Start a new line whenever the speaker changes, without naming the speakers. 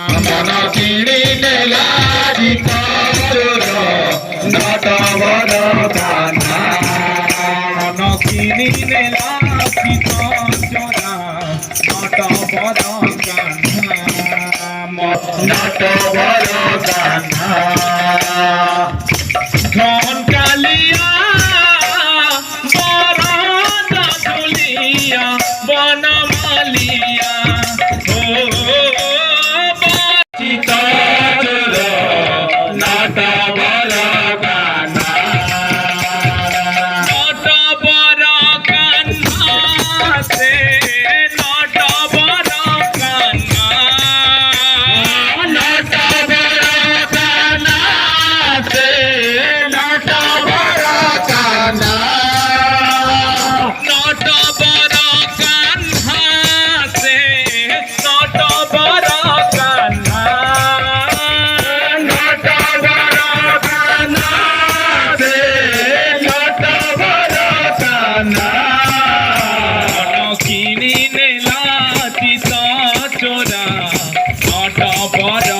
মন কিনি নেলা চিত চোরা নট বড় কান্না
মন কিনি নেলা চিত চোরা নট বড় কান্না
নট বড় কান্না
ধন কালিয়া বরদ দুলিয়া বনমালিয়া ও
চিত চোরা নট বড় কান্না
নট বড় কান্না সে নট বড় কান্না
নট বড় কান্না সে নট বড় কান্না
নট বড় কান্না সে নট বড় কান্না
নট বড় কান্না সে নট বড় কান্না
মন কিনি নেলা চিত চোরা নট বড়